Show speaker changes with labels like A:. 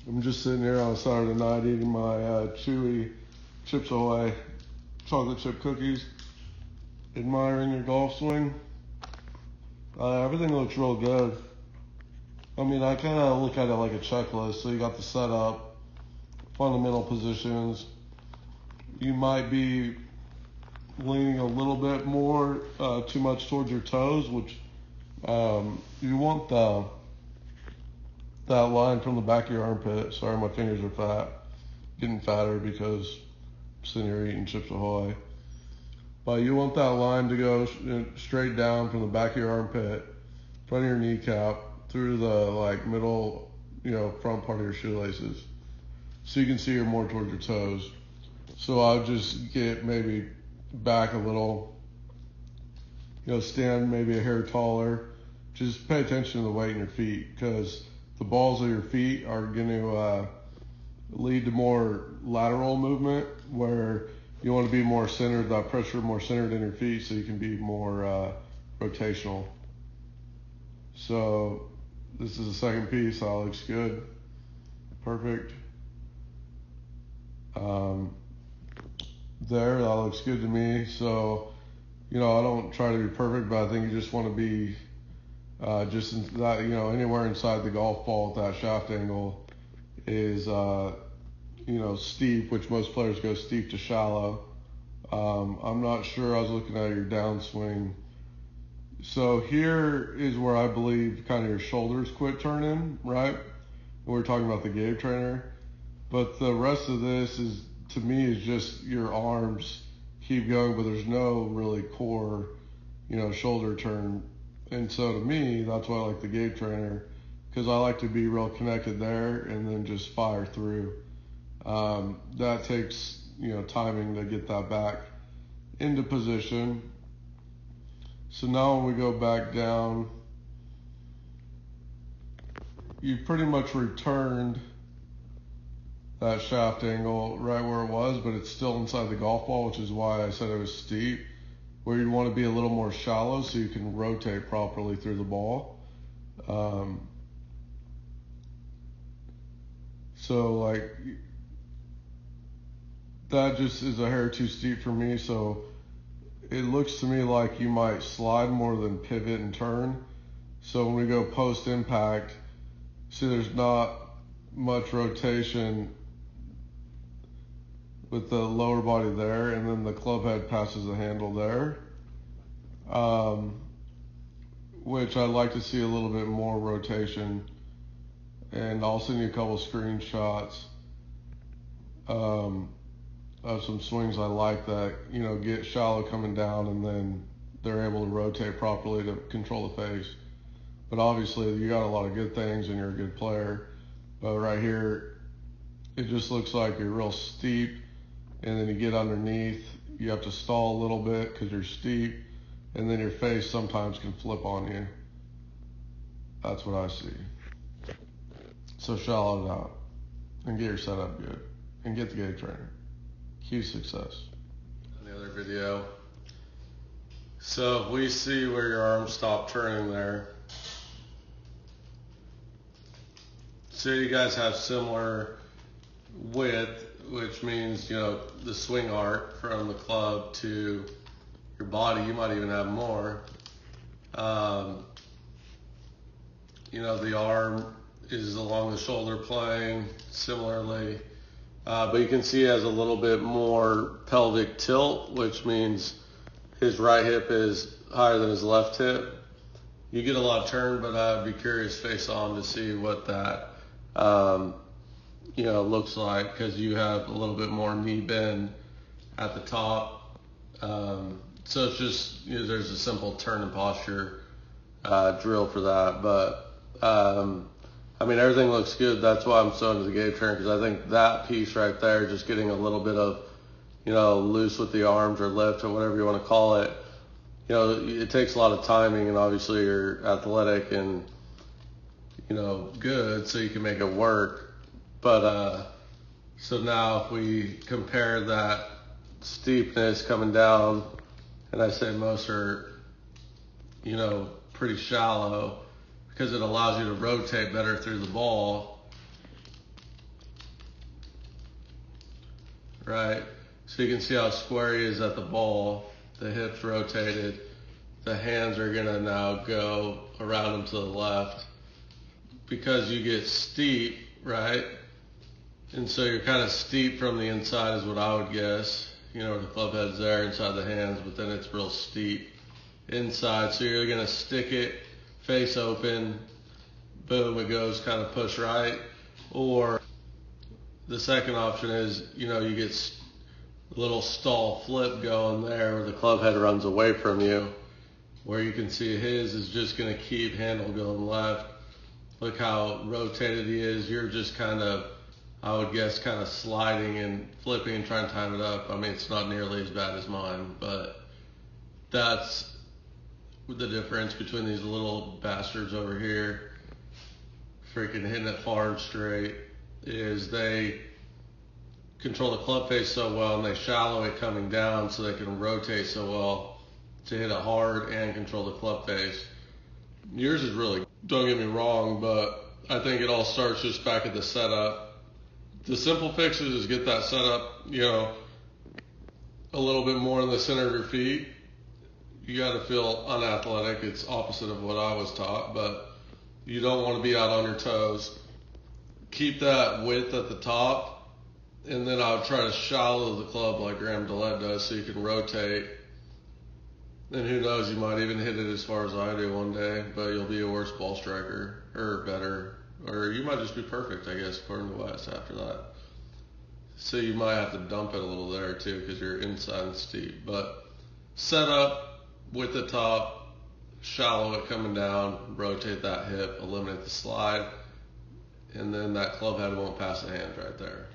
A: I'm just sitting here on a Saturday night eating my chewy Chips Ahoy chocolate chip cookies, admiring your golf swing. Everything looks real good. I mean, I kind of look at it like a checklist. So you got the setup, fundamental positions. You might be leaning a little bit more too much towards your toes, which you want that line from the back of your armpit. Sorry, my fingers are fat. Getting fatter because I'm sitting here eating Chips Ahoy. But you want that line to go straight down from the back of your armpit, front of your kneecap, through the middle, front part of your shoelaces. So you can see you're more towards your toes. So I'll just get maybe back a little, stand maybe a hair taller. Just pay attention to the weight in your feet, because the balls of your feet are going to lead to more lateral movement, where you want to be more centered, that pressure more centered in your feet, so you can be more rotational. So this is the second piece. That looks good. Perfect. There, that looks good to me. So, I don't try to be perfect, but I think you just want to be just in that, anywhere inside the golf ball at that shaft angle is, steep, which most players go steep to shallow. I'm not sure. I was looking at your downswing. So here is where I believe kind of your shoulders quit turning, right? We're talking about the Gabe trainer. But the rest of this is, to me, is just your arms keep going, but there's no really core, shoulder turn. And so to me, that's why I like the Gabe trainer, because I like to be real connected there and then just fire through. That takes, timing to get that back into position. So now when we go back down, you've pretty much returned that shaft angle right where it was, but it's still inside the golf ball, which is why I said it was steep, where you'd want to be a little more shallow so you can rotate properly through the ball. That just is a hair too steep for me, so it looks to me like you might slide more than pivot and turn. So when we go post impact, see there's not much rotation with the lower body there, and then the club head passes the handle there, which I'd like to see a little bit more rotation. And I'll send you a couple screenshots of some swings I like that, get shallow coming down and then they're able to rotate properly to control the face. But obviously you got a lot of good things and you're a good player. But right here, it just looks like you're real steep, and then you get underneath, you have to stall a little bit because you're steep, and then your face sometimes can flip on you. That's what I see. So shallow it out and get your setup good and get the Gabe trainer. Key success.
B: The other video. So if we see where your arms stop turning there. So you guys have similar width, which means, the swing arc from the club to your body, you might even have more. The arm is along the shoulder plane similarly. But you can see he has a little bit more pelvic tilt, which means his right hip is higher than his left hip. You get a lot of turn, but I'd be curious face on to see what that looks like, because you have a little bit more knee bend at the top. So it's just, there's a simple turn and posture drill for that. But everything looks good. That's why I'm so into the Gabe trainer, because I think that piece right there, just getting a little bit of, loose with the arms or lift or whatever you want to call it, it takes a lot of timing, and obviously you're athletic and, good, so you can make it work. But, so now if we compare that steepness coming down, and I say most are, pretty shallow, because it allows you to rotate better through the ball. right? So you can see how square he is at the ball, the hips rotated, the hands are gonna now go around him to the left because you get steep, right? And so you're kind of steep from the inside is what I would guess. You know, the club head's there inside the hands, but then it's real steep inside. So you're gonna stick it face open, boom, it goes kind of push right. Or the second option is, you know, you get a little stall flip going there where the club head runs away from you, where you can see his is just going to keep handle going left. Look how rotated he is. You're just kind of, I would guess, kind of sliding and flipping and trying to time it up. I mean, it's not nearly as bad as mine, but that's the difference between these little bastards over here freaking hitting it far and straight is they control the club face so well and they shallow it coming down so they can rotate so well to hit it hard and control the club face. Yours is really, don't get me wrong, but I think it all starts just back at the setup. The simple fixes is get that setup, you know, a little bit more in the center of your feet. You got to feel unathletic. It's opposite of what I was taught, but you don't want to be out on your toes. Keep that width at the top, and then I would try to shallow the club like Daleate does so you can rotate. And who knows, you might even hit it as far as I do one day, but you'll be a worse ball striker, or better, or you might just be perfect, I guess, according to Wes after that. So you might have to dump it a little there too because you're inside and steep. But set up with the top, shallow it coming down, rotate that hip, eliminate the slide, and then that club head won't pass the hands right there.